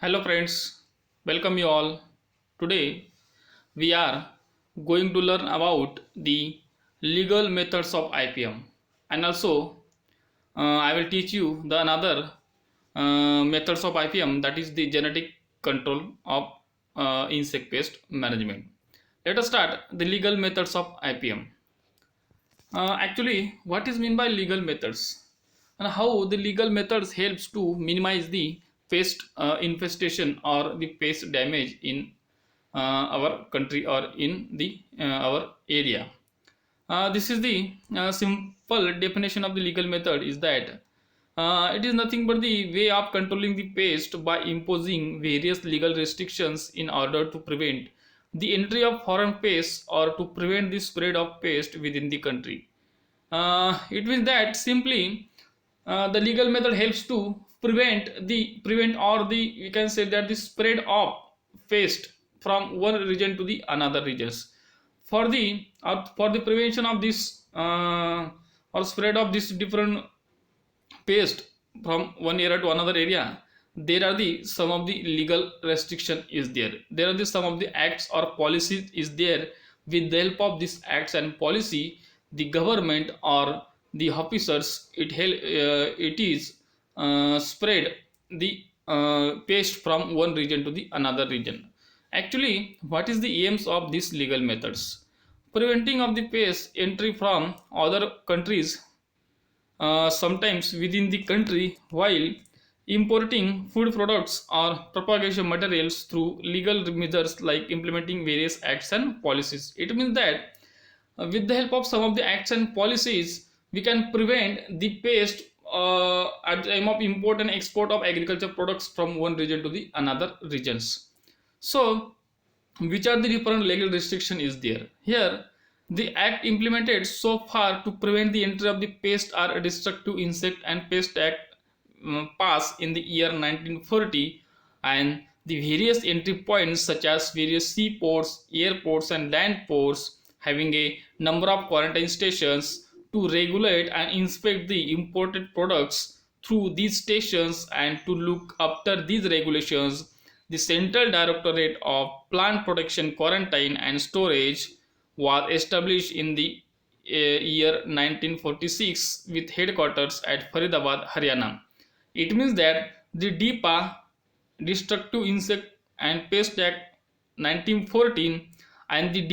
Hello friends, welcome you all. Today we are going to learn about the legal methods of IPM, and also I will teach you the another methods of IPM, that is the genetic control of insect pest management. Let us start the legal methods of IPM. Actually, what is mean by legal methods and how the legal methods helps to minimize the pest infestation or the pest damage in our country or in the our area. This is the simple definition of the legal method is that it is nothing but the way of controlling the pest by imposing various legal restrictions in order to prevent the entry of foreign pests or to prevent the spread of pest within the country. It means that simply the legal method helps to prevent or the we can say that the spread of pest from one region to the another regions. For the prevention of this or spread of this different pest from one area to another area, there are the some of the legal restriction is there are the some of the acts or policies is there. With the help of these acts and policy, the government or the officers it is spread the pest from one region to the another region. Actually, what is the aims of these legal methods? Preventing of the pest entry from other countries, sometimes within the country, while importing food products or propagation materials through legal measures like implementing various acts and policies. It means that with the help of some of the acts and policies, we can prevent the pest at the time of import and export of agriculture products from one region to the another regions. So which are the different legal restriction is there here? The act implemented so far to prevent the entry of the pest or destructive insect and pest act passed in the year 1940, and the various entry points such as various seaports, airports and land ports having a number of quarantine stations to regulate and inspect the imported products through these stations. And to look after these regulations, the Central Directorate of Plant Protection, Quarantine and Storage was established in the year 1946 with headquarters at Faridabad, Haryana. It means that the DIPA, Destructive Insect and Pest Act 1914, and the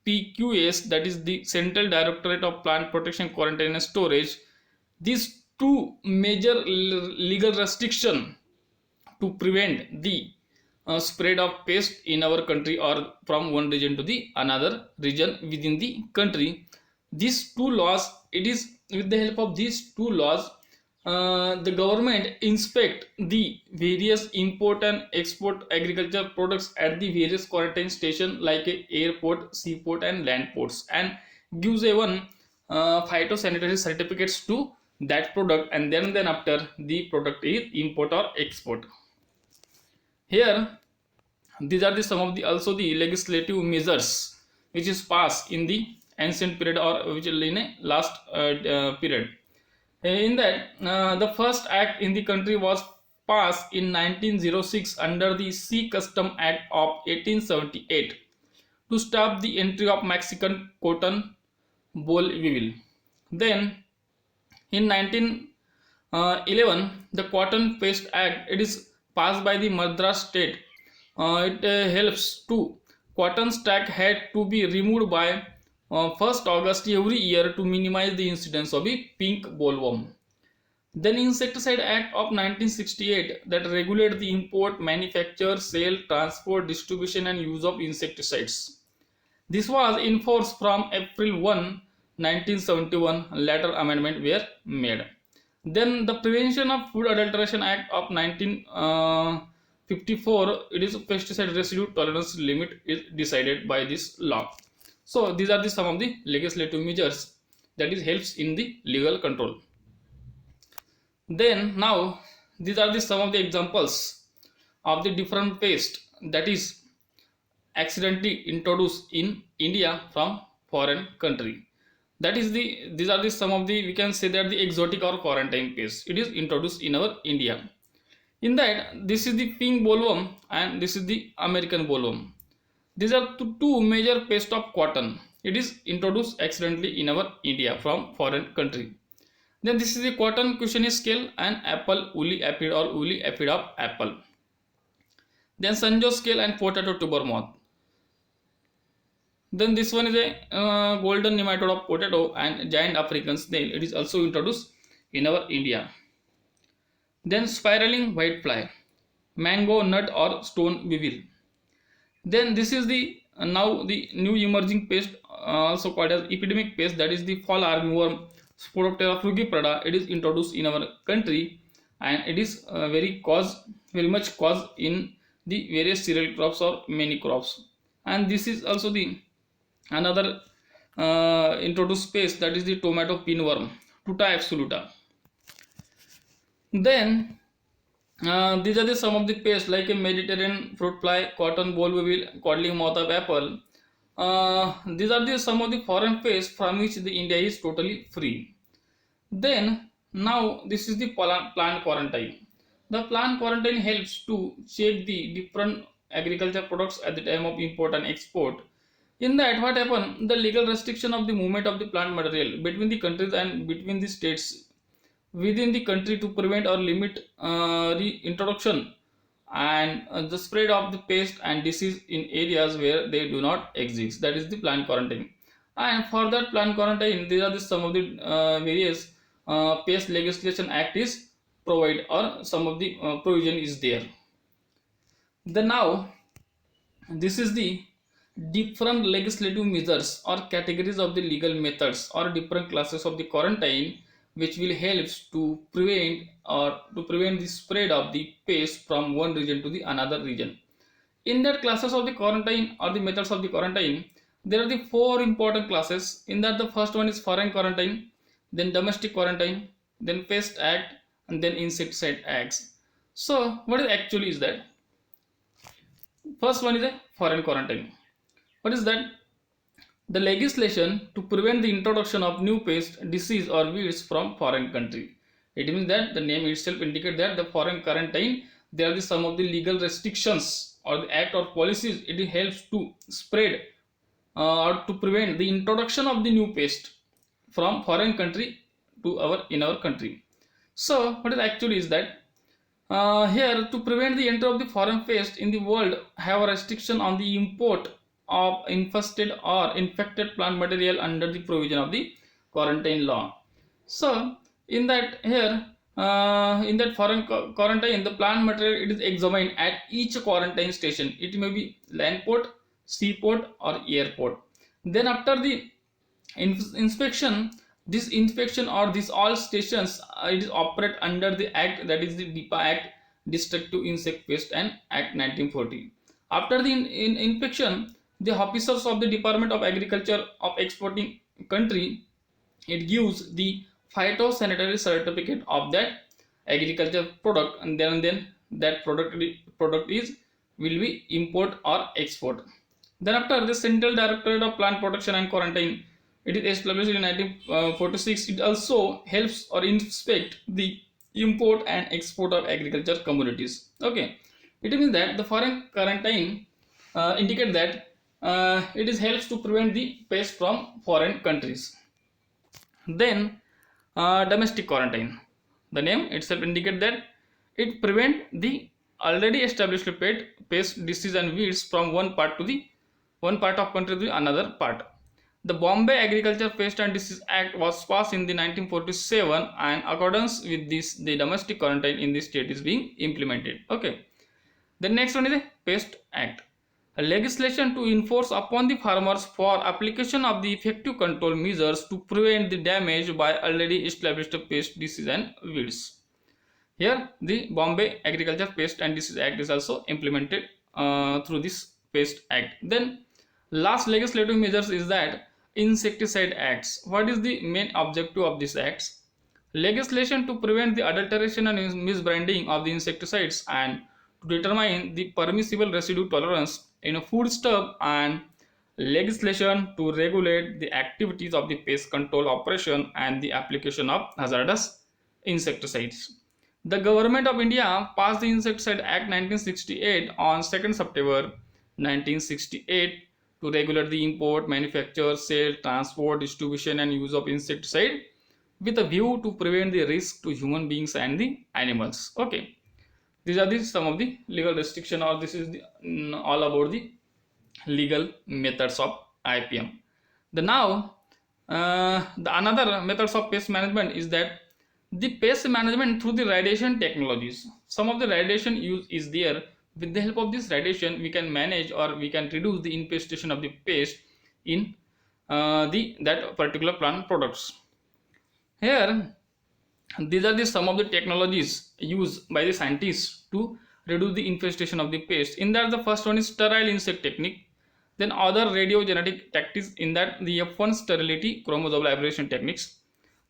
DPPQS, that is the Central Directorate of Plant Protection, Quarantine and Storage, these two major legal restriction to prevent the spread of pest in our country or from one region to the another region within the country. These two laws, it is with the help of these two laws, the government inspect the various import and export agriculture products at the various quarantine station like a airport, seaport and land ports, and gives a one phytosanitary certificates to that product, and then after the product is import or export. Here these are the some of the also the legislative measures which is passed in the ancient period or which is in a last period. In that, the first act in the country was passed in 1906 under the Sea Custom Act of 1878 to stop the entry of Mexican cotton boll weevil. Then in 1911, the Cotton Pest Act, it is passed by the Madras state. It helps to cotton stack had to be removed by 1st August every year to minimize the incidence of a pink bollworm. Then Insecticide Act of 1968 that regulate the import, manufacture, sale, transport, distribution and use of insecticides. This was in force from April 1, 1971. Later amendment were made. Then the Prevention of Food Adulteration Act of 1954, it is pesticide residue tolerance limit is decided by this law. So these are the some of the legislative measures that is helps in the legal control. Then now these are the some of the examples of the different paste that is accidentally introduced in India from foreign country. That is the these are the some of the we can say that the exotic or quarantine paste. It is introduced in our India. In that, this is the pink bollworm and this is the American bollworm. These are two major pest of cotton. It is introduced accidentally in our India from foreign country. Then this is the cotton cushiony scale and apple woolly aphid or woolly aphid of apple. Then Sanjo scale and potato tuber moth. Then this one is a golden nematode of potato and giant African snail. It is also introduced in our India. Then spiraling whitefly, mango nut or stone weevil. Then this is the now the new emerging pest, also called as epidemic pest, that is the fall armyworm Sporoptera frugiprada. It is introduced in our country and it is very much caused in the various cereal crops or many crops. And this is also the another introduced pest, that is the tomato pinworm Tuta absoluta. Then these are the some of the pests like a Mediterranean fruit fly, cotton bollweevil, codling moth of apple. These are the some of the foreign pests from which the India is totally free. Then now this is the plant quarantine. The plant quarantine helps to check the different agriculture products at the time of import and export. In that, what happened? The legal restriction of the movement of the plant material between the countries and between the states within the country to prevent or limit reintroduction and the spread of the pest and disease in areas where they do not exist. That is the plant quarantine. And for that plant quarantine, these are the some of the various pest legislation act is provide or some of the provision is there. Then now this is the different legislative measures or categories of the legal methods or different classes of the quarantine which will help to prevent the spread of the pest from one region to the another region. In that classes of the quarantine or the methods of the quarantine, there are the four important classes. In that, the first one is foreign quarantine, then domestic quarantine, then pest act, and then insecticide acts. So what is actually is that? First one is a foreign quarantine. What is that? The legislation to prevent the introduction of new pest, disease or weeds from foreign country. It means that the name itself indicates that the foreign quarantine, there are the some of the legal restrictions or the act or policies. It helps to spread or to prevent the introduction of the new pest from foreign country to our country. So what is actually is that here to prevent the entry of the foreign pest in the world have a restriction on the import of infested or infected plant material under the provision of the quarantine law. So in that here in that foreign quarantine, the plant material it is examined at each quarantine station. It may be land port, seaport or airport. Then after the inspection, this inspection or these all stations it is operate under the act, that is the DIPA Act, Destructive Insect Pest and Act 1940. After the inspection, the officers of the Department of Agriculture of exporting country, it gives the phytosanitary certificate of that agriculture product, and then that product is will be import or export. Then after the Central Directorate of Plant Protection and Quarantine, it is established in 1946. It also helps or inspect the import and export of agriculture commodities. Okay, it means that the foreign quarantine indicate that it is helps to prevent the pest from foreign countries. Then domestic quarantine, the name itself indicate that it prevent the already established pest, disease and weeds from one part of country to another part. The Bombay Agriculture Pest and Disease Act was passed in the 1947, and accordance with this, the domestic quarantine in this state is being implemented. Okay. The next one is the Pest Act, a legislation to enforce upon the farmers for application of the effective control measures to prevent the damage by already established pest, disease and weeds. Here, the Bombay Agriculture Pest and Disease Act is also implemented through this Pest Act. Then, last legislative measures is that Insecticide Acts. What is the main objective of these acts? Legislation to prevent the adulteration and misbranding of the insecticides and to determine the permissible residue tolerance in a foodstuff, and legislation to regulate the activities of the pest control operation and the application of hazardous insecticides. The government of India passed the Insecticide Act 1968 on 2nd September 1968 to regulate the import, manufacture, sale, transport, distribution and use of insecticide with a view to prevent the risk to human beings and the animals. Okay, these are some of the legal restriction, or this is all about the legal methods of IPM. The now the another methods of pest management is that the pest management through the radiation technologies. Some of the radiation use is there. With the help of this radiation, we can manage or we can reduce the infestation of the pest in the that particular plant products. Here, these are the some of the technologies used by the scientists to reduce the infestation of the pest. In that, the first one is sterile insect technique. Then other radiogenetic tactics, in that the F1 sterility chromosome aberration techniques.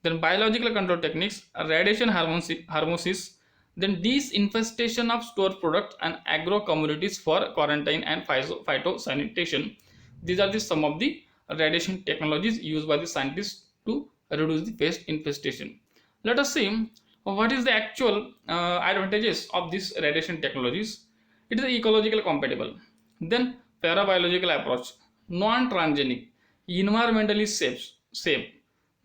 Then biological control techniques, radiation hormesis, then disinfestation of store products and agro communities for quarantine and phytosanitation. These are the some of the radiation technologies used by the scientists to reduce the pest infestation. Let us see what is the actual advantages of these radiation technologies. It is ecological compatible. Then parabiological approach, non-transgenic, environmentally safe,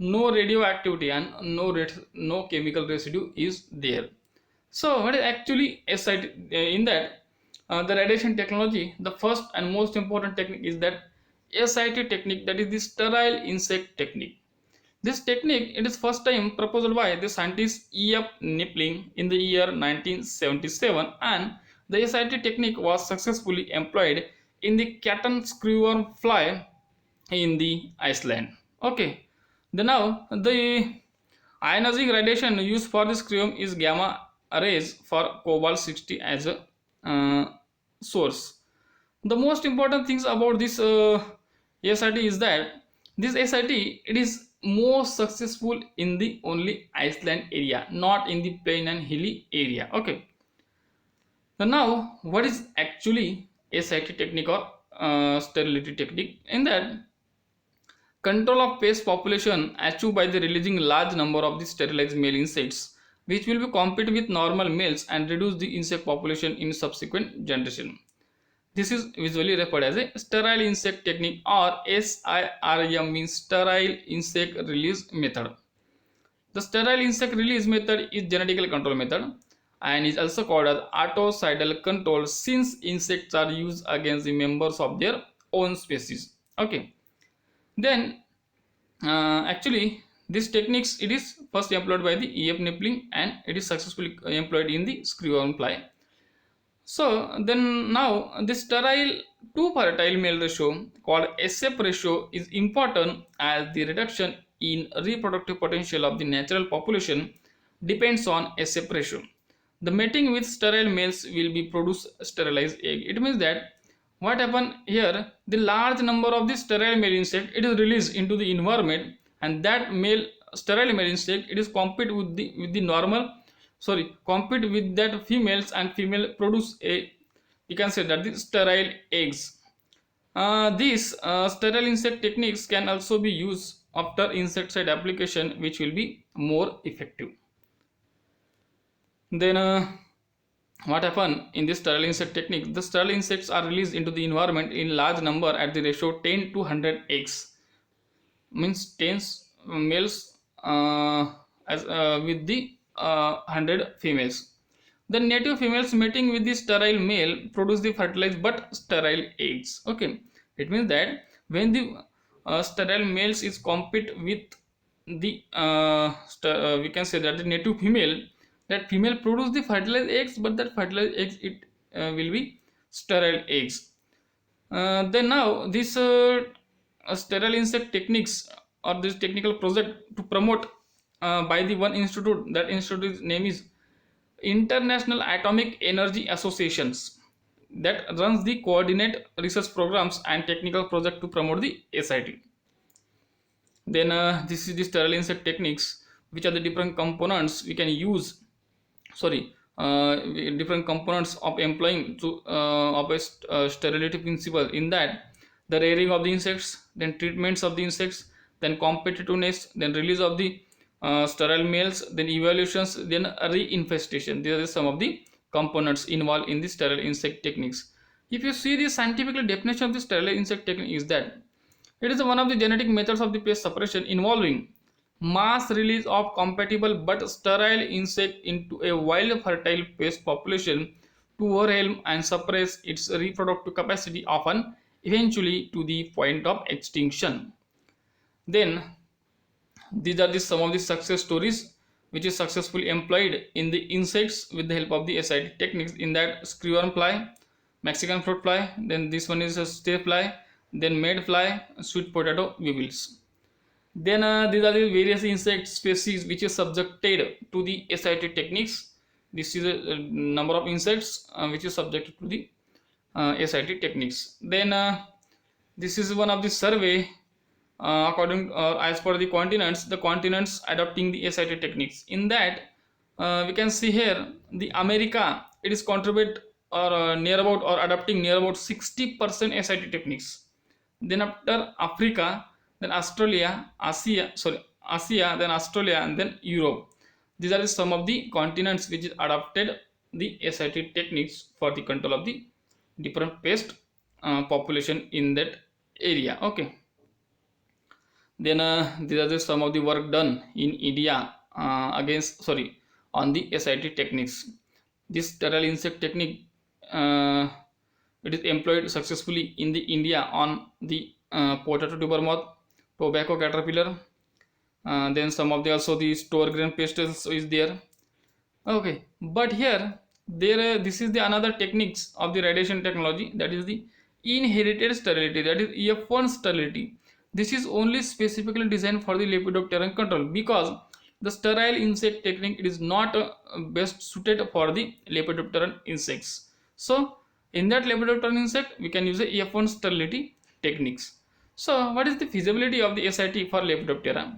no radioactivity and no chemical residue is there. So what is actually SIT in that the radiation technology? The first and most important technique is that SIT technique, that is the sterile insect technique. This technique, it is first time proposed by the scientist E.F. Knipling in the year 1977, and the SIT technique was successfully employed in the cotton screwworm fly in the Iceland. Okay, then now the ionizing radiation used for this screwworm is gamma rays for cobalt 60 as a source. The most important things about this SIT is that this SIT, it is most successful in the only Iceland area, not in the plain and hilly area. Okay. So now, what is actually SIT technique or sterility technique? In that, control of pest population achieved by the releasing large number of the sterilized male insects, which will be compete with normal males and reduce the insect population in subsequent generation. This is visually referred as a sterile insect technique, or SIRM, means sterile insect release method. The sterile insect release method is genetically control method and is also called as autocidal control, since insects are used against the members of their own species. Okay. Then actually this techniques, it is first employed by the E.F. Knipling and it is successfully employed in the screwworm fly. So then now this sterile to fertile male ratio called SF ratio is important, as the reduction in reproductive potential of the natural population depends on SF ratio. The mating with sterile males will be produce sterilized egg. It means that what happen here, the large number of the sterile male insect, it is released into the environment, and that male sterile male insect, it is compete with the normal, compete with that females, and female produce a, you can say that the sterile eggs. These sterile insect techniques can also be used after insecticide application, which will be more effective. Then what happen in this sterile insect technique? The sterile insects are released into the environment in large number at the ratio 10 to 100 eggs, means 10 males as with the 100 females. The native females mating with the sterile male produce the fertilized but sterile eggs. Okay, it means that when the sterile males is compete with the we can say that the native female, that female produce the fertilized eggs, but that fertilized eggs, it will be sterile eggs. Then now this sterile insect techniques, or this technical project to promote by the one institute, that institute's name is International Atomic Energy Associations, that runs the coordinate research programs and technical project to promote the SIT. Then this is the sterile insect techniques, which are the different components we can use, different components of employing to of a sterility principle. In that, the rearing of the insects, then treatments of the insects, then competitiveness, then release of the sterile males, then evaluations, then reinfestation. These are some of the components involved in the sterile insect techniques. If you see the scientific definition of the sterile insect technique is that it is one of the genetic methods of the pest suppression involving mass release of compatible but sterile insect into a wild fertile pest population to overwhelm and suppress its reproductive capacity, often eventually to the point of extinction. Then these are some of the success stories which is successfully employed in the insects with the help of the SIT techniques. In that, screwworm fly, Mexican fruit fly, then this one is a stay fly, then maid fly, sweet potato weevils. Then these are the various insect species which is subjected to the SIT techniques. This is a number of insects which is subjected to the SIT techniques. Then this is one of the survey according as per the continents adopting the SIT techniques. In that, we can see here the America, it is contribute or near about or adopting near about 60% SIT techniques. Then after Africa, then Asia, then Australia, and then Europe. These are some of the continents which adopted the SIT techniques for the control of the different pest population in that area. Okay. Then these are some of the work done in India on the SIT techniques. This sterile insect technique it is employed successfully in the India on the potato tuber moth, tobacco caterpillar. Then some of the also the store grain pest is there. Okay, but here this is the another techniques of the radiation technology, that is the inherited sterility, that is EF1 sterility. This is only specifically designed for the lepidopteran control, because the sterile insect technique, it is not best suited for the lepidopteran insects. So in that lepidopteran insect we can use the EF1 sterility techniques. So what is the feasibility of the SIT for lepidoptera?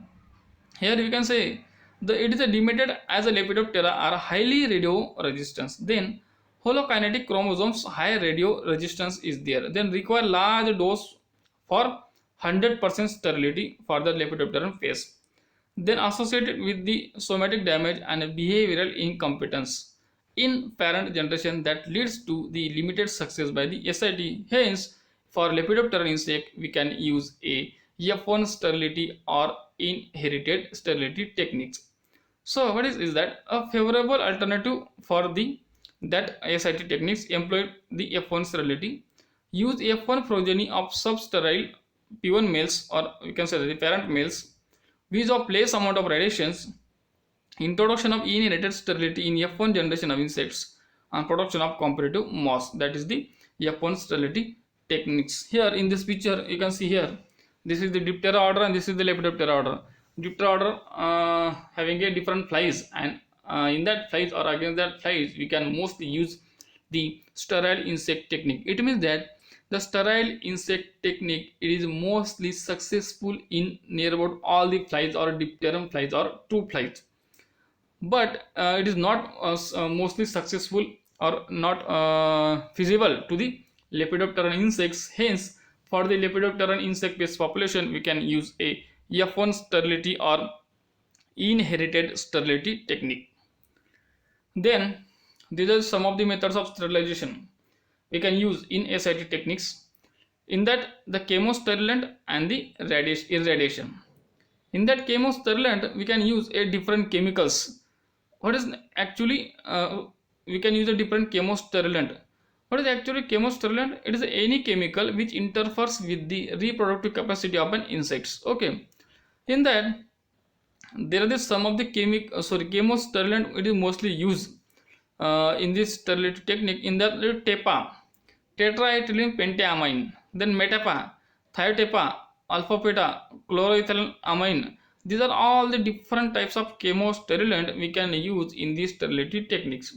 Here we can say it is limited as a lepidoptera are highly radio resistance. Then holokinetic chromosomes high radio resistance is there. Then require large dose for 100% sterility for the lepidopteran phase. Then associated with the somatic damage and behavioral incompetence in parent generation that leads to the limited success by the SIT. Hence, for lepidopteran insect, we can use a F1 sterility or inherited sterility techniques. So what is that a favorable alternative for the that SIT techniques employed the F1 sterility. Use F1 progeny of substerile P1 males, or we can say the parent males, which of less amount of radiations, introduction of inherited sterility in F1 generation of insects, and production of comparative moss, that is the F1 sterility techniques. Here in this picture you can see here, this is the Diptera order and this is the Lepidoptera order. Diptera order having a different flies, and in that flies or against that flies we can mostly use the sterile insect technique. It means that the sterile insect technique, it is mostly successful in near about all the flies or dipteran flies or true flies, but it is not mostly successful or not feasible to the lepidopteran insects. Hence, for the lepidopteran insect based population we can use a F1 sterility or inherited sterility technique. Then these are some of the methods of sterilization we can use in SIT techniques. In that, the chemosterilant and the irradiation. In that chemosterilant we can use a different chemicals. What is actually we can use a different chemosterilant. What is actually chemosterilant? It is any chemical which interferes with the reproductive capacity of an insects. Okay. In that, there are some of the chemosterilant. It is mostly used in this sterility technique. In that, TEPA, tetraethylene pentamine, then METAPA, thiotepa, alpha beta, chloroethylamine. These are all the different types of chemosterilant we can use in these sterility techniques.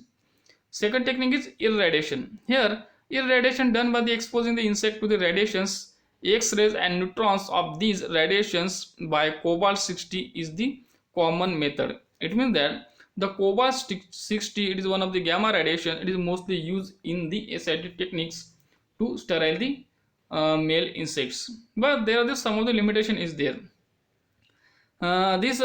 Second technique is irradiation. Here, irradiation done by the exposing the insect to the radiations, X-rays and neutrons of these radiations by cobalt 60 is the common method. It means that the cobalt 60, it is one of the gamma radiation. It is mostly used in the SIT techniques to sterile the male insects. But there are some of the limitation is there. This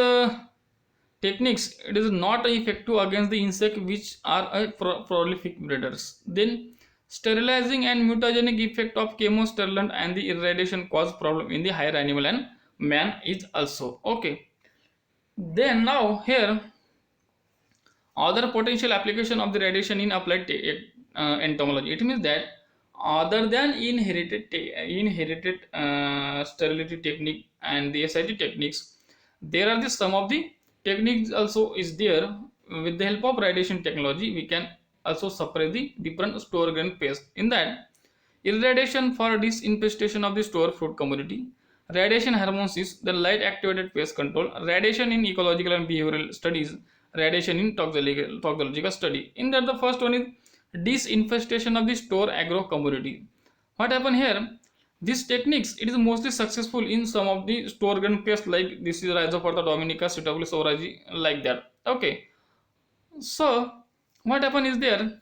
techniques, it is not effective against the insect which are a prolific breeders. Then sterilizing and mutagenic effect of chemosterilant and the irradiation cause problem in the higher animal and man is also okay. Then now here other potential application of the radiation in applied entomology. It means that other than inherited sterility technique and the SIT techniques, there are the some of the techniques also is there. With the help of radiation technology, we can also suppress the different store grain pest. In that, irradiation for disinfestation of the store fruit community, radiation hormones is the light activated pest control, radiation in ecological and behavioral studies, radiation in toxicological study. In that, the first one is disinfestation of the store agro community. What happen here? These techniques, it is mostly successful in some of the store grown pests like this is Rhizoporta dominica, Pseudophilus oryzae, like that. Okay, so what happen is there?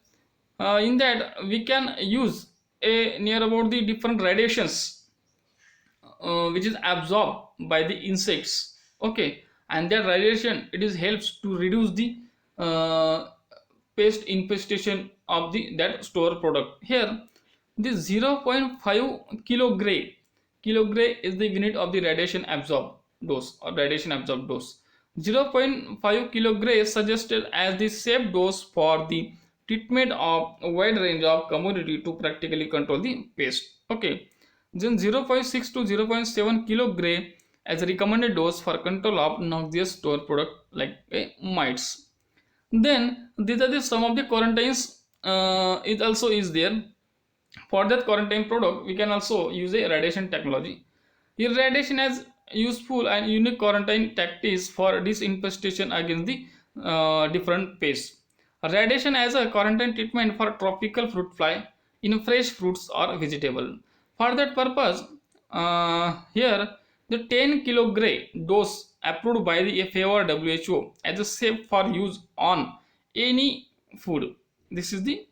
In that we can use a near about the different radiations which is absorbed by the insects, okay, and that radiation it is helps to reduce the uh, pest infestation of the that store product. Here the 0.5 kilogray is the unit of the radiation absorbed dose or radiation absorbed dose. 0.5 kilogray suggested as the safe dose for the treatment of a wide range of commodity to practically control the pest. Okay, then 0.6 to 0.7 kilogray as a recommended dose for control of noxious store product like mites. Then these are the some of the quarantines it also is there. For that quarantine product, we can also use a radiation technology. Irradiation has useful and unique quarantine tactics for disinfestation against the different pests. Radiation as a quarantine treatment for tropical fruit fly in fresh fruits or vegetable. For that purpose, here the 10 kilogray dose approved by the FAO or WHO as a safe for use on any food. This is the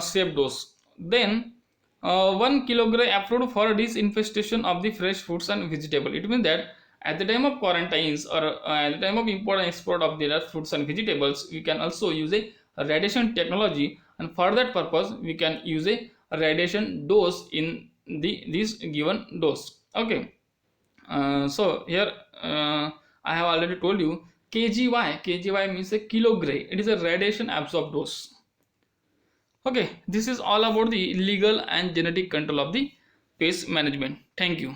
safe dose. Then 1 kilogram approved for disinfestation of the fresh fruits and vegetable. It means that at the time of quarantines or at the time of import and export of the fruits and vegetables, we can also use a radiation technology, and for that purpose we can use a radiation dose in the this given dose. Okay, so here I have already told you kgy means a kilogram. It is a radiation absorbed dose. Okay, this is all about the legal and genetic control of the pest management. Thank you.